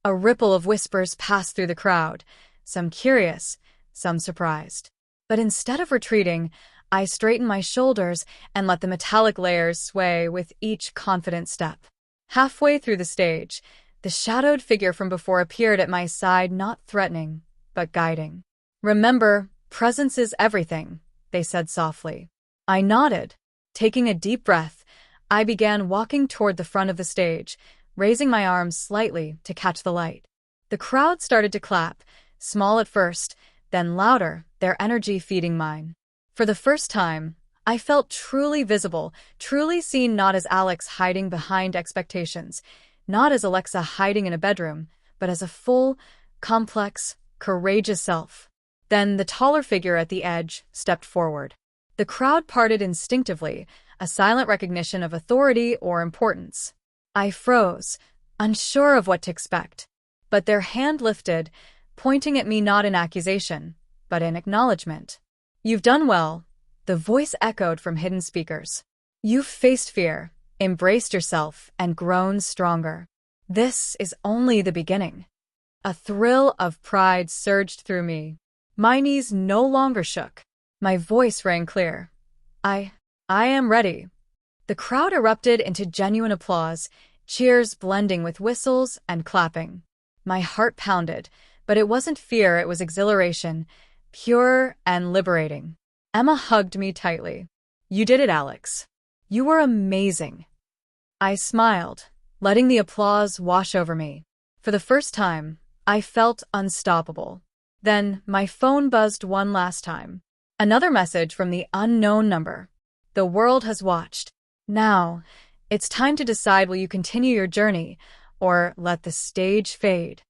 A ripple of whispers passed through the crowd, some curious, some surprised. But instead of retreating, I straightened my shoulders and let the metallic layers sway with each confident step. Halfway through the stage, the shadowed figure from before appeared at my side, not threatening, but guiding. Remember, presence is everything, they said softly. I nodded. Taking a deep breath, I began walking toward the front of the stage, raising my arms slightly to catch the light. The crowd started to clap, small at first, then louder, their energy feeding mine. For the first time, I felt truly visible, truly seen, not as Alex hiding behind expectations, not as Alexa hiding in a bedroom, but as a full, complex, courageous self. Then the taller figure at the edge stepped forward. The crowd parted instinctively, a silent recognition of authority or importance. I froze, unsure of what to expect. But their hand lifted, pointing at me, not in accusation, but in acknowledgement. You've done well, the voice echoed from hidden speakers. You've faced fear, embraced yourself, and grown stronger. This is only the beginning. A thrill of pride surged through me. My knees no longer shook. My voice rang clear. I am ready. The crowd erupted into genuine applause, cheers blending with whistles and clapping. My heart pounded, But it wasn't fear, it was exhilaration, pure and liberating. Emma hugged me tightly. You did it, Alex. You were amazing. I smiled, letting the applause wash over me. For the first time, I felt unstoppable. Then, my phone buzzed one last time. Another message from the unknown number. The world has watched. Now, it's time to decide, will you continue your journey or let the stage fade?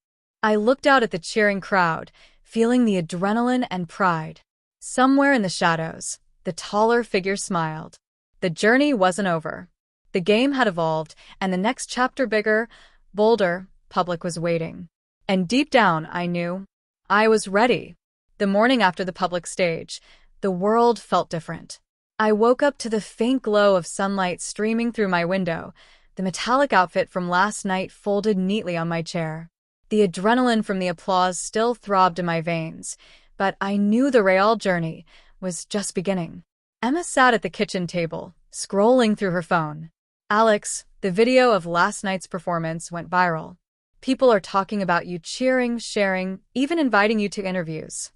I looked out at the cheering crowd, feeling the adrenaline and pride. Somewhere in the shadows, the taller figure smiled. The journey wasn't over. The game had evolved, and the next chapter, bigger, bolder, public, was waiting. And deep down, I knew I was ready. The morning after the public stage, the world felt different. I woke up to the faint glow of sunlight streaming through my window, the metallic outfit from last night folded neatly on my chair. The adrenaline from the applause still throbbed in my veins, but I knew the real journey was just beginning. Emma sat at the kitchen table, scrolling through her phone. Alex, the video of last night's performance went viral. People are talking about you, cheering, sharing, even inviting you to interviews.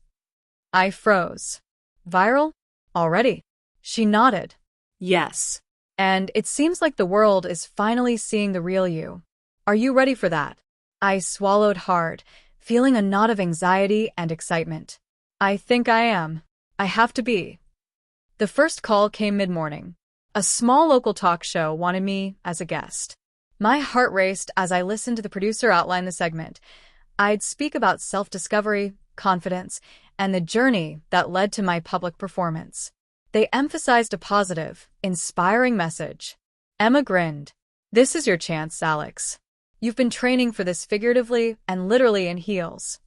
I froze. Viral? Already? She nodded. Yes. And it seems like the world is finally seeing the real you. Are you ready for that? I swallowed hard, feeling a knot of anxiety and excitement. I think I am. I have to be. The first call came mid-morning. A small local talk show wanted me as a guest. My heart raced as I listened to the producer outline the segment. I'd speak about self-discovery, confidence, and the journey that led to my public performance. They emphasized a positive, inspiring message. Emma grinned. This is your chance, Alex. You've been training for this figuratively and literally in heels.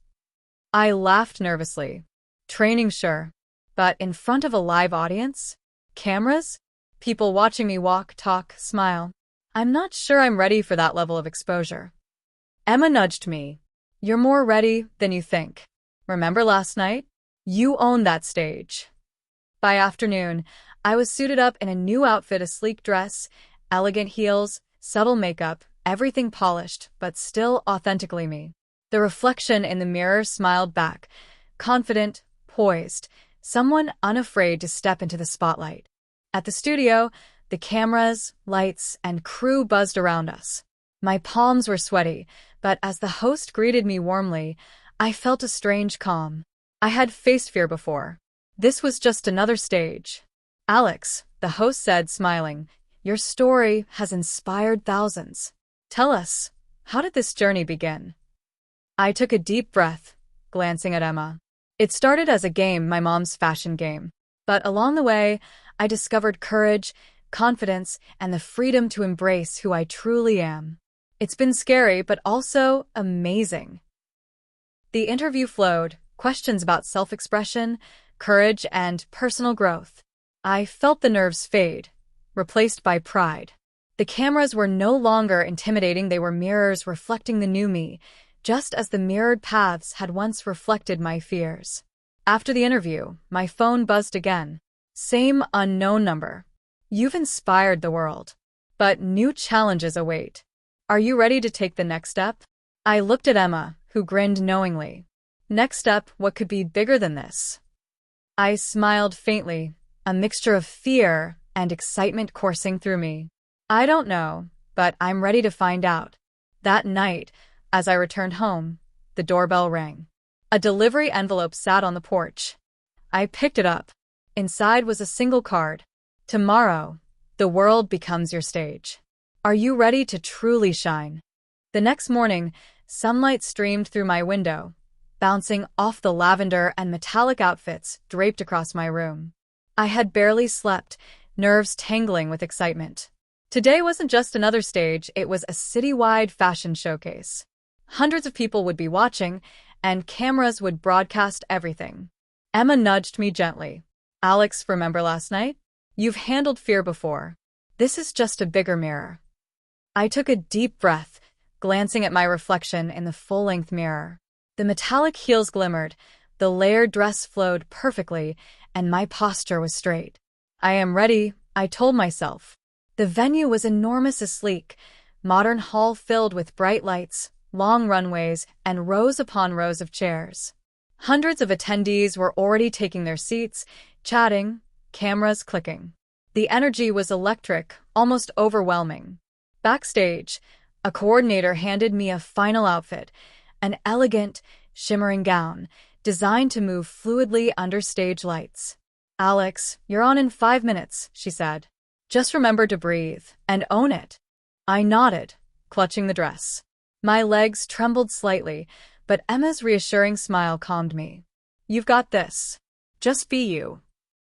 I laughed nervously. Training, sure. But in front of a live audience? Cameras? People watching me walk, talk, smile. I'm not sure I'm ready for that level of exposure. Emma nudged me. You're more ready than you think. Remember last night? You owned that stage. By afternoon, I was suited up in a new outfit, a sleek dress, elegant heels, subtle makeup, everything polished, but still authentically me. The reflection in the mirror smiled back, confident, poised, someone unafraid to step into the spotlight. At the studio, the cameras, lights, and crew buzzed around us. My palms were sweaty, but as the host greeted me warmly, I felt a strange calm. I had faced fear before. This was just another stage. Alex, the host said, smiling, your story has inspired thousands. Tell us, how did this journey begin? I took a deep breath, glancing at Emma. It started as a game, my mom's fashion game. But along the way, I discovered courage, confidence, and the freedom to embrace who I truly am. It's been scary, but also amazing. The interview flowed, questions about self-expression, courage, and personal growth. I felt the nerves fade, replaced by pride. The cameras were no longer intimidating, they were mirrors reflecting the new me, just as the mirrored paths had once reflected my fears. After the interview, my phone buzzed again. Same unknown number. You've inspired the world. But new challenges await. Are you ready to take the next step? I looked at Emma, who grinned knowingly. Next step, what could be bigger than this? I smiled faintly, a mixture of fear and excitement coursing through me. I don't know, but I'm ready to find out. That night, as I returned home, the doorbell rang. A delivery envelope sat on the porch. I picked it up. Inside was a single card. Tomorrow, the world becomes your stage. Are you ready to truly shine? The next morning, sunlight streamed through my window, bouncing off the lavender and metallic outfits draped across my room. I had barely slept, nerves tingling with excitement. Today wasn't just another stage, it was a citywide fashion showcase. Hundreds of people would be watching, and cameras would broadcast everything. Emma nudged me gently. Alex, remember last night? You've handled fear before. This is just a bigger mirror. I took a deep breath, glancing at my reflection in the full-length mirror. The metallic heels glimmered, the layered dress flowed perfectly, and my posture was straight. I am ready, I told myself. The venue was enormous, a sleek, modern hall filled with bright lights, long runways, and rows upon rows of chairs. Hundreds of attendees were already taking their seats, chatting, cameras clicking. The energy was electric, almost overwhelming. Backstage, a coordinator handed me a final outfit, an elegant, shimmering gown, designed to move fluidly under stage lights. "Alex, you're on in 5 minutes," she said. "Just remember to breathe and own it." I nodded, clutching the dress. My legs trembled slightly, but Emma's reassuring smile calmed me. "You've got this. Just be you."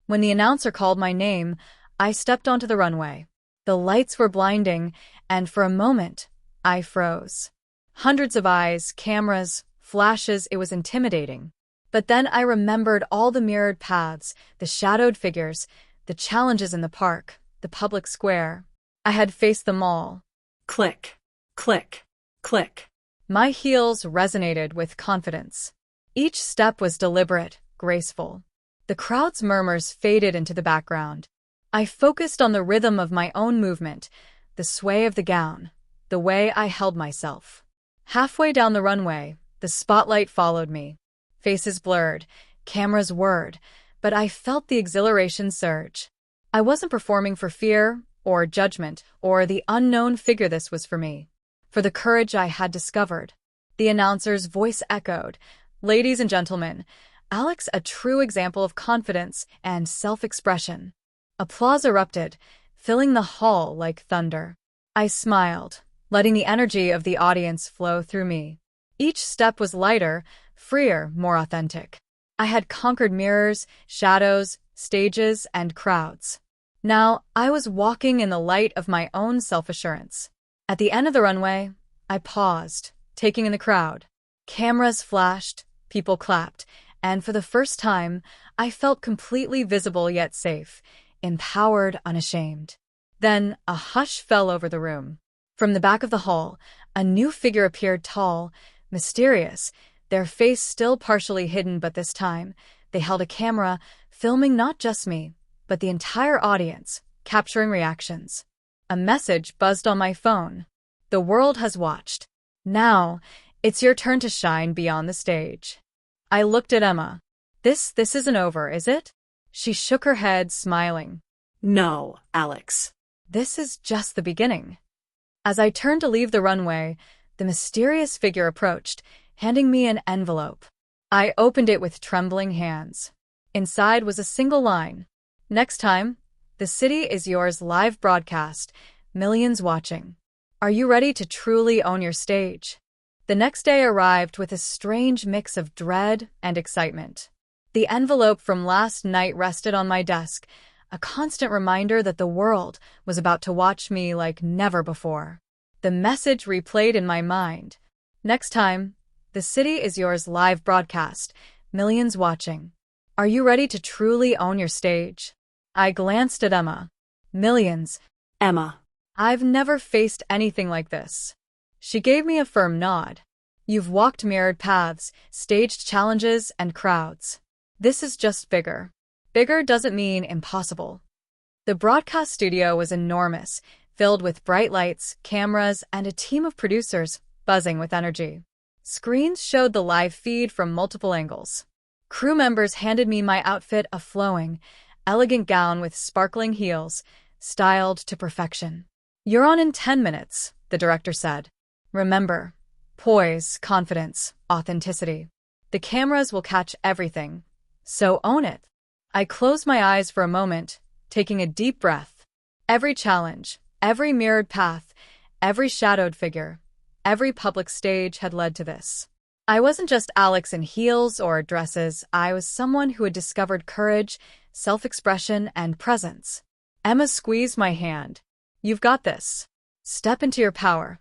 When the announcer called my name, I stepped onto the runway. The lights were blinding, and for a moment, I froze. Hundreds of eyes, cameras, flashes, it was intimidating. But then I remembered all the mirrored paths, the shadowed figures, the challenges in the park, the public square. I had faced them all. Click, click, click. My heels resonated with confidence. Each step was deliberate, graceful. The crowd's murmurs faded into the background. I focused on the rhythm of my own movement, the sway of the gown, the way I held myself. Halfway down the runway, the spotlight followed me. Faces blurred, cameras whirred, but I felt the exhilaration surge. I wasn't performing for fear or judgment or the unknown figure. This was for me, for the courage I had discovered. The announcer's voice echoed, "Ladies and gentlemen, Alex, a true example of confidence and self-expression." Applause erupted, filling the hall like thunder. I smiled, letting the energy of the audience flow through me. Each step was lighter, freer, more authentic. I had conquered mirrors, shadows, stages, and crowds. Now I was walking in the light of my own self-assurance. At the end of the runway, I paused, taking in the crowd. Cameras flashed, people clapped, and for the first time, I felt completely visible yet safe, empowered, unashamed. Then a hush fell over the room. From the back of the hall, a new figure appeared, tall, mysterious, their face still partially hidden, but this time, they held a camera, filming not just me, but the entire audience, capturing reactions. A message buzzed on my phone. "The world has watched. Now, it's your turn to shine beyond the stage." I looked at Emma. This isn't over, is it?" She shook her head, smiling. "No, Alex. This is just the beginning." As I turned to leave the runway, the mysterious figure approached, handing me an envelope. I opened it with trembling hands. Inside was a single line. "Next time, the city is yours, live broadcast, millions watching. Are you ready to truly own your stage?" The next day arrived with a strange mix of dread and excitement. The envelope from last night rested on my desk, a constant reminder that the world was about to watch me like never before. The message replayed in my mind. "Next time, the city is yours, live broadcast, millions watching. Are you ready to truly own your stage?" I glanced at Emma. "Millions. Emma, I've never faced anything like this." She gave me a firm nod. "You've walked mirrored paths, staged challenges, and crowds. This is just bigger." Bigger doesn't mean impossible. The broadcast studio was enormous, filled with bright lights, cameras, and a team of producers buzzing with energy. Screens showed the live feed from multiple angles. Crew members handed me my outfit, a flowing, elegant gown with sparkling heels, styled to perfection. "You're on in 10 minutes, the director said. "Remember, poise, confidence, authenticity. The cameras will catch everything, so own it." I closed my eyes for a moment, taking a deep breath. Every challenge, every mirrored path, every shadowed figure, every public stage had led to this. I wasn't just Alex in heels or dresses, I was someone who had discovered courage, self-expression, and presence. Emma squeezed my hand. "You've got this. Step into your power."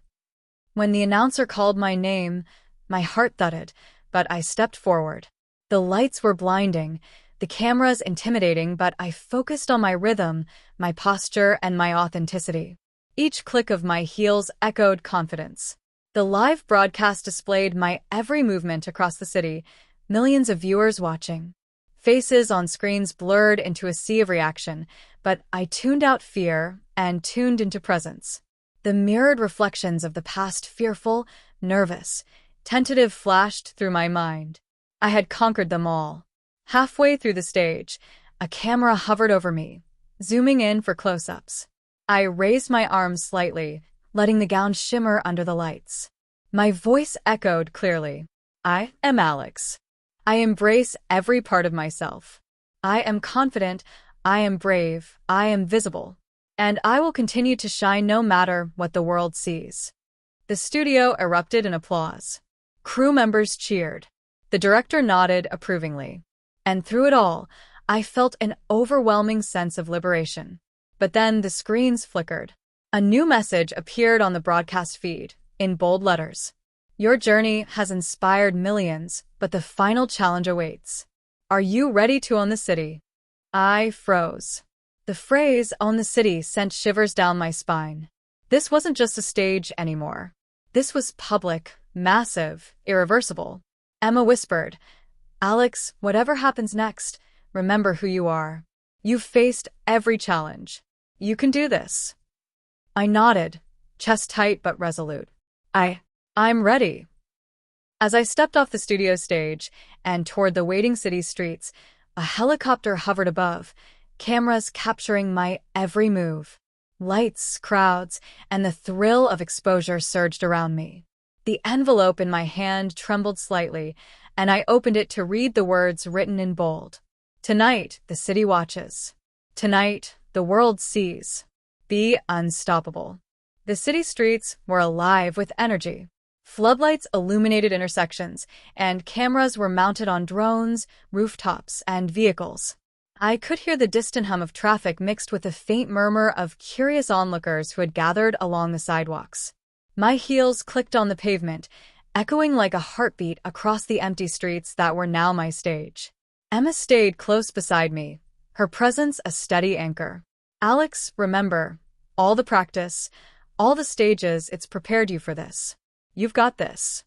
When the announcer called my name, my heart thudded, but I stepped forward. The lights were blinding, the cameras intimidating, but I focused on my rhythm, my posture, and my authenticity. Each click of my heels echoed confidence. The live broadcast displayed my every movement across the city, millions of viewers watching. Faces on screens blurred into a sea of reaction, but I tuned out fear and tuned into presence. The mirrored reflections of the past, fearful, nervous, tentative flashed through my mind. I had conquered them all. Halfway through the stage, a camera hovered over me, zooming in for close-ups. I raised my arms slightly, letting the gown shimmer under the lights. My voice echoed clearly. I am Alex. I embrace every part of myself. I am confident, I am brave, I am visible. And I will continue to shine no matter what the world sees. The studio erupted in applause. Crew members cheered. The director nodded approvingly. And through it all, I felt an overwhelming sense of liberation. But then the screens flickered. A new message appeared on the broadcast feed, in bold letters. Your journey has inspired millions, but the final challenge awaits. Are you ready to own the city? I froze. The phrase, own the city, sent shivers down my spine. This wasn't just a stage anymore. This was public, massive, irreversible. Emma whispered, Alex, whatever happens next, remember who you are. You've faced every challenge. You can do this. I nodded, chest tight but resolute. I'm ready. As I stepped off the studio stage and toward the waiting city streets, a helicopter hovered above, cameras capturing my every move. Lights, crowds, and the thrill of exposure surged around me. The envelope in my hand trembled slightly, and I opened it to read the words written in bold. Tonight, the city watches. Tonight, the world sees. Be unstoppable. The city streets were alive with energy. Floodlights illuminated intersections, and cameras were mounted on drones, rooftops, and vehicles. I could hear the distant hum of traffic mixed with a faint murmur of curious onlookers who had gathered along the sidewalks. My heels clicked on the pavement, echoing like a heartbeat across the empty streets that were now my stage. Emma stayed close beside me, her presence a steady anchor. Alex, remember, all the practice, all the stages, it's prepared you for this. You've got this.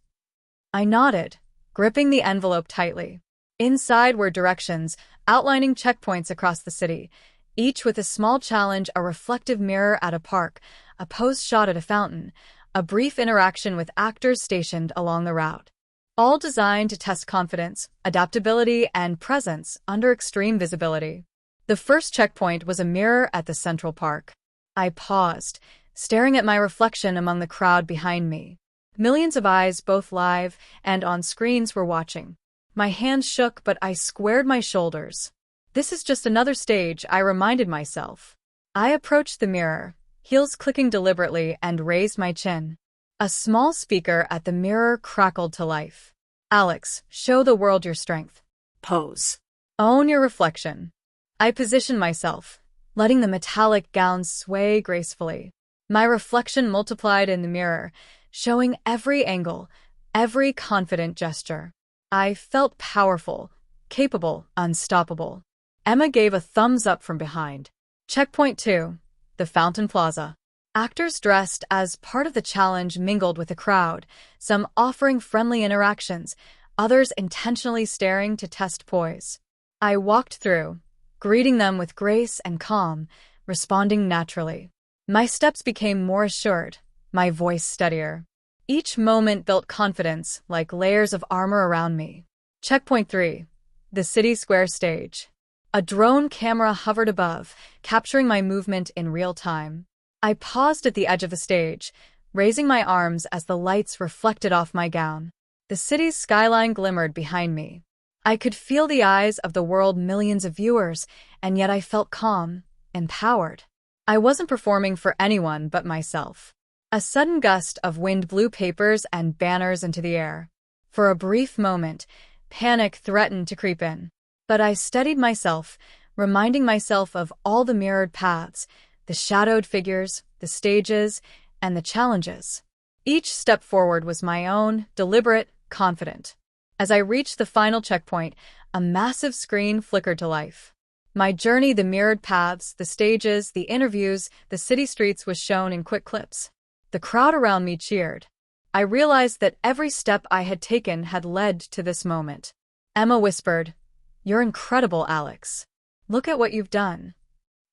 I nodded, gripping the envelope tightly. Inside were directions, outlining checkpoints across the city, each with a small challenge, a reflective mirror at a park, a pose shot at a fountain, a brief interaction with actors stationed along the route. All designed to test confidence, adaptability, and presence under extreme visibility. The first checkpoint was a mirror at the Central Park. I paused, staring at my reflection among the crowd behind me. Millions of eyes, both live and on screens, were watching. My hands shook, but I squared my shoulders. This is just another stage, I reminded myself. I approached the mirror, heels clicking deliberately, and raised my chin. A small speaker at the mirror crackled to life. Alex, show the world your strength. Pose. Own your reflection. I positioned myself, letting the metallic gown sway gracefully. My reflection multiplied in the mirror, showing every angle, every confident gesture. I felt powerful, capable, unstoppable. Emma gave a thumbs up from behind. Checkpoint 2. The Fountain Plaza. Actors dressed as part of the challenge mingled with the crowd, some offering friendly interactions, others intentionally staring to test poise. I walked through, greeting them with grace and calm, responding naturally. My steps became more assured, my voice steadier. Each moment built confidence like layers of armor around me. Checkpoint 3. The City Square Stage. A drone camera hovered above, capturing my movement in real time. I paused at the edge of the stage, raising my arms as the lights reflected off my gown. The city's skyline glimmered behind me. I could feel the eyes of the world, millions of viewers, and yet I felt calm, empowered. I wasn't performing for anyone but myself. A sudden gust of wind blew papers and banners into the air. For a brief moment, panic threatened to creep in. But I steadied myself, reminding myself of all the mirrored paths, the shadowed figures, the stages, and the challenges. Each step forward was my own, deliberate, confident. As I reached the final checkpoint, a massive screen flickered to life. My journey, the mirrored paths, the stages, the interviews, the city streets was shown in quick clips. The crowd around me cheered. I realized that every step I had taken had led to this moment. Emma whispered, "You're incredible, Alex. Look at what you've done."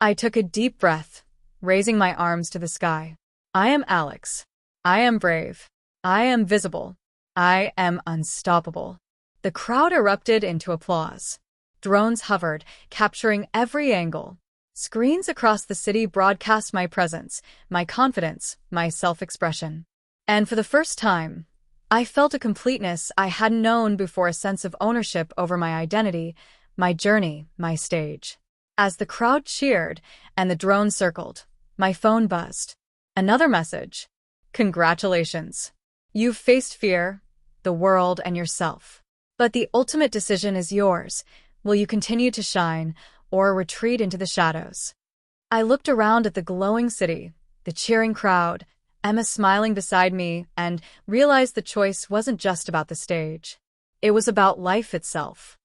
I took a deep breath, raising my arms to the sky. I am Alex. I am brave. I am visible. I am unstoppable. The crowd erupted into applause. Drones hovered, capturing every angle. Screens across the city broadcast my presence, my confidence, my self-expression. And for the first time, I felt a completeness I hadn't known before, a sense of ownership over my identity, my journey, my stage. As the crowd cheered and the drone circled, my phone buzzed. Another message. Congratulations. You've faced fear, the world, and yourself. But the ultimate decision is yours. Will you continue to shine or retreat into the shadows? I looked around at the glowing city, the cheering crowd, Emma smiling beside me, and realized the choice wasn't just about the stage. It was about life itself.